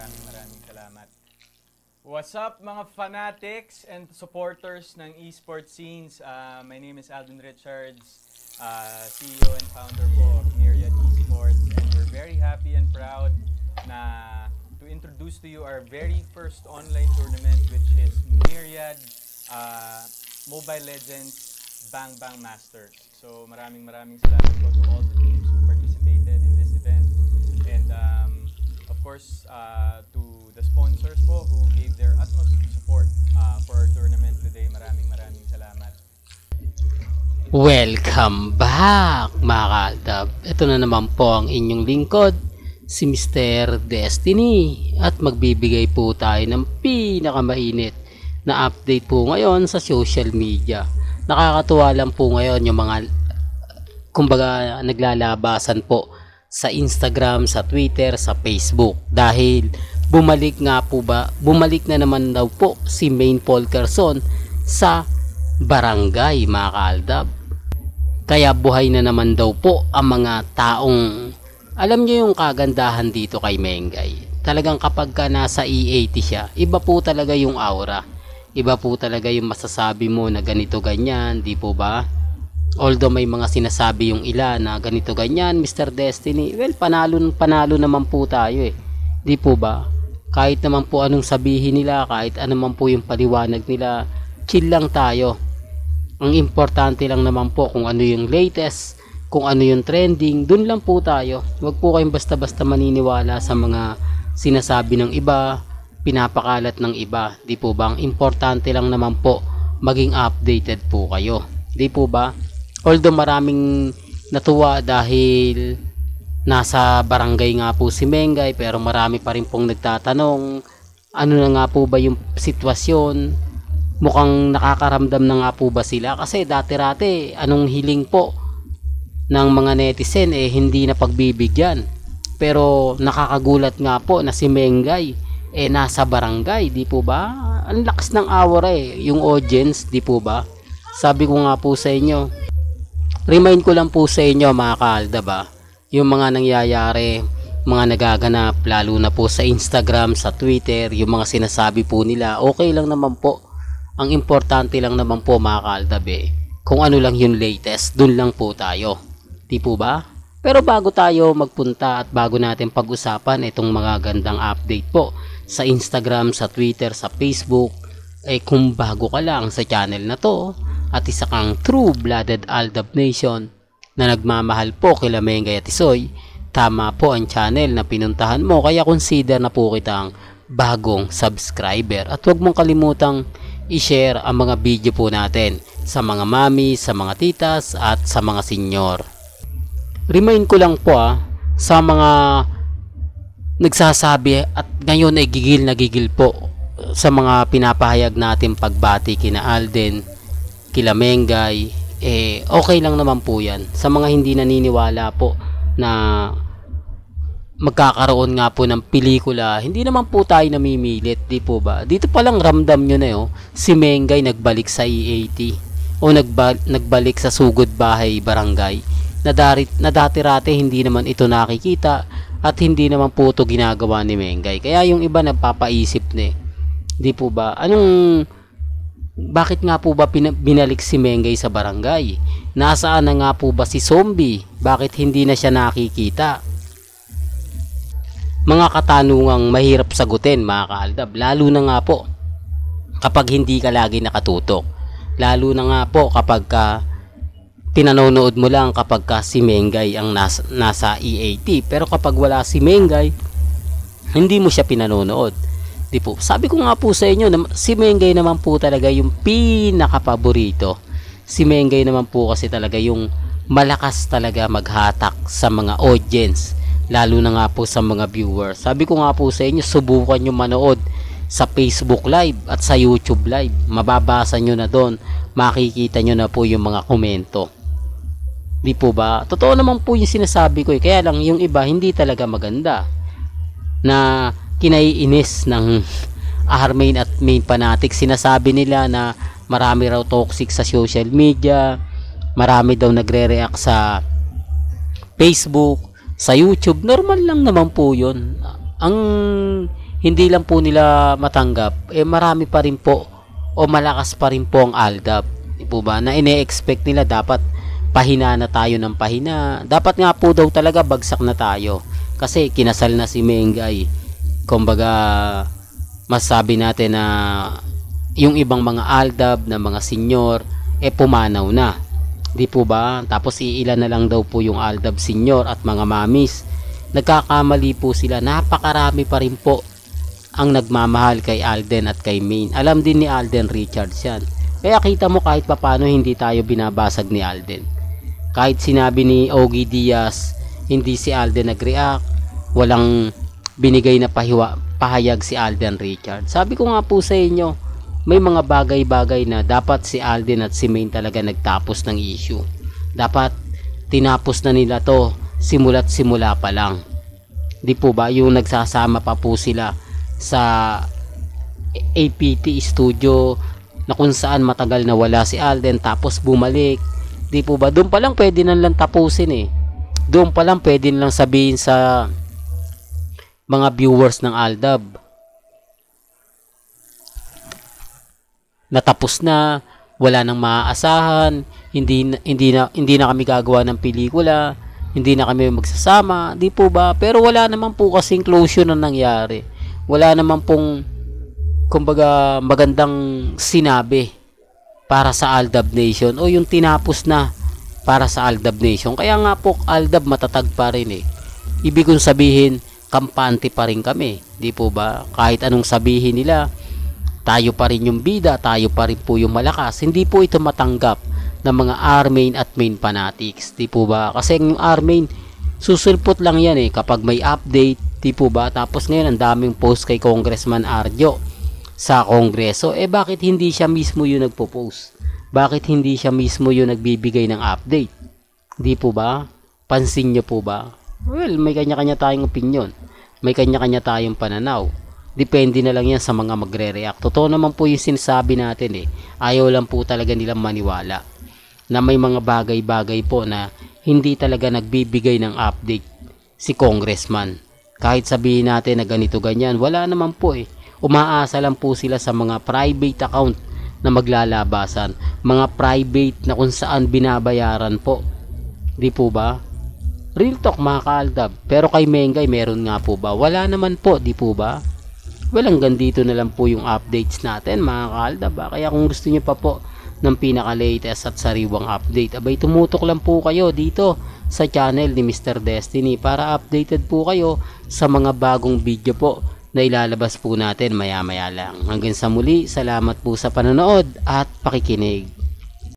Maraming salamat. What's up mga fanatics and supporters ng esports scenes? My name is Alvin Richards, CEO and founder po of Myriad Esports, and we're very happy and proud to introduce to you our very first online tournament, which is Myriad Mobile Legends Bang Bang Masters. So maraming salamat po to all the teams who participated in this event, and of course to the sponsors po who gave their utmost support for our tournament today. Maraming salamat. Welcome back mga kaaldab. Ito na naman po ang inyong lingkod, si Mr. Destiny, at magbibigay po tayo ng pinakamainit na update po ngayon sa social media. Nakakatuwa lang po ngayon yung mga kumbaga naglalabasan po sa Instagram, sa Twitter, sa Facebook, dahil bumalik na naman daw po si Main Polkerson sa barangay mga kaaldab. Kaya buhay na naman daw po ang mga taong, alam nyo yung kagandahan dito kay Mengay, talagang kapag ka nasa E80 siya, iba po talaga yung aura, iba po talaga yung masasabi mo na ganito ganyan, di po ba? Although may mga sinasabi yung ilan na ganito ganyan, Mr. Destiny, well, panalo naman po tayo eh, di po ba? Kahit naman po anong sabihin nila, kahit ano man po yung paliwanag nila, chill lang tayo. Ang importante lang naman po kung ano yung latest, kung ano yung trending, dun lang po tayo. Huwag po kayong basta-basta maniniwala sa mga sinasabi ng iba, pinapakalat ng iba, di po ba? Ang importante lang naman po maging updated po kayo, di po ba? Although maraming natuwa dahil nasa barangay nga po si Mengay, pero marami pa rin pong nagtatanong, ano na nga po ba yung sitwasyon? Mukhang nakakaramdam na nga po ba sila? Kasi dati-rati, anong hiling po ng mga netizen hindi na pagbibigyan. Pero nakakagulat nga po na si Mengay nasa barangay, di po ba? Ang lakas ng aura yung audience, di po ba? Sabi ko nga po sa inyo, remind ko lang po sa inyo mga kaaldab, yung mga nangyayari, mga nagaganap, lalo na po sa Instagram, sa Twitter, yung mga sinasabi po nila, okay lang naman po. Ang importante lang naman po mga kaaldab kung ano lang yung latest, dun lang po tayo, di po ba? Pero bago tayo magpunta at bago natin pag-usapan itong mga gandang update po sa Instagram, sa Twitter, sa Facebook, kung bago ka lang sa channel na to at isa kang true-blooded Aldab Nation na nagmamahal po kila Mengay at Isoy, tama po ang channel na pinuntahan mo, kaya consider na po kitang bagong subscriber. At huwag mong kalimutang i-share ang mga video po natin sa mga mami, sa mga titas at sa mga senyor. Remind ko lang po sa mga nagsasabi at ngayon ay gigil na gigil po sa mga pinapahayag natin pagbati kina Alden, kila Mengay, okay lang naman po yan. Sa mga hindi naniniwala po na magkakaroon nga po ng pelikula, hindi naman po tayo namimilit, di po ba? Dito pa lang ramdam nyo na si Mengay nagbalik sa E80 o nagbalik sa Sugod Bahay Barangay na dati-rate hindi naman ito nakikita at hindi naman po ito ginagawa ni Mengay. Kaya yung iba nagpapaisip na di po ba? Bakit nga po ba binalik si Mengay sa barangay? Nasaan na nga po ba si Zombie? Bakit hindi na siya nakikita? Mga katanungang mahirap sagutin mga kaaldab, lalo na nga po kapag hindi ka lagi nakatutok, lalo na nga po kapag pinanonood mo lang kapag si Mengay ang nasa E80, pero kapag wala si Mengay hindi mo siya pinanonood, di po? Sabi ko nga po sa inyo na si Mengay naman po talaga yung pinakapaborito. Si Mengay naman po kasi talaga yung malakas talaga maghatak sa mga audience, lalo na nga po sa mga viewers. Sabi ko nga po sa inyo, subukan nyo manood sa Facebook Live at sa YouTube Live. Mababasa nyo na doon, makikita nyo na po yung mga komento, di po ba? Totoo naman po yung sinasabi ko kaya lang yung iba hindi talaga maganda, na kinaiinis ng Main at Main Fanatic. Sinasabi nila na marami raw toxic sa social media, marami daw nagre-react sa Facebook, sa YouTube. Normal lang naman po yun. Ang hindi lang po nila matanggap, marami pa rin po o malakas pa rin po ang Aldab. Di po ba? Na ine-expect nila dapat pahina na tayo ng pahina. Dapat nga po daw talaga bagsak na tayo. Kasi kinasal na si Mengay. Kumbaga, masabi natin na yung ibang mga Aldab na mga senyor, pumanaw na. Di po ba? Tapos iilan na lang daw po yung Aldab senyor at mga mamis. Nagkakamali po sila. Napakarami pa rin po ang nagmamahal kay Alden at kay Maine. Alam din ni Alden Richards yan. Kaya kita mo kahit papano hindi tayo binabasag ni Alden. Kahit sinabi ni Ogie Diaz, hindi si Alden nag-react. Walang binigay na pahayag si Alden Richards. Sabi ko nga po sa inyo, may mga bagay-bagay na dapat si Alden at si Maine talaga nagtapos ng issue. Dapat tinapos na nila to simula't simula pa lang. Di po ba? Yung nagsasama pa po sila sa APT studio na kung saan matagal na wala si Alden tapos bumalik. Di po ba? Doon pa lang pwede na lang tapusin Doon pa lang pwede na lang sabihin sa mga viewers ng Aldab natapos na, wala nang maaasahan, hindi na kami gagawa ng pelikula, hindi na kami magsasama, di po ba? Pero wala naman po kasing closure na nangyari. Wala naman pong kumbaga magandang sinabi para sa Aldab Nation o yung tinapos na para sa Aldab Nation. Kaya nga po Aldab matatag pa rin Ibig kong sabihin, kampante pa rin kami, di po ba? Kahit anong sabihin nila, tayo pa rin yung bida, tayo pa rin po yung malakas. Hindi po ito matanggap ng mga R-Main at Main fanatics, di po ba? Kasi yung R-Main, susulpot lang yan kapag may update, di po ba? Tapos ngayon ang daming post kay Congressman Arjo sa Kongreso. Bakit hindi siya mismo yung nagpo-post? Bakit hindi siya mismo yung nagbibigay ng update? Di po ba? Pansin nyo po ba? Well, may kanya-kanya tayong opinion. May kanya-kanya tayong pananaw. Depende na lang yan sa mga magre-react. Totoo naman po yung sinasabi natin Ayaw lang po talaga nilang maniwala na may mga bagay-bagay po na hindi talaga nagbibigay ng update si Congressman. Kahit sabihin natin na ganito ganyan, wala naman po Umaasa lang po sila sa mga private account na maglalabasan. Mga private na kung saan binabayaran po. Di po ba? Real talk mga kaaldab. Pero kay Mengay meron nga po ba? Wala naman po, di po ba? Well, hanggang dito na lang po yung updates natin mga kaaldab. Kaya kung gusto niyo pa po ng pinaka-latest at sariwang update, abay tumutok lang po kayo dito sa channel ni Mr. Destiny para updated po kayo sa mga bagong video po na ilalabas po natin maya-maya lang. Hanggang sa muli, salamat po sa panonood at pakikinig.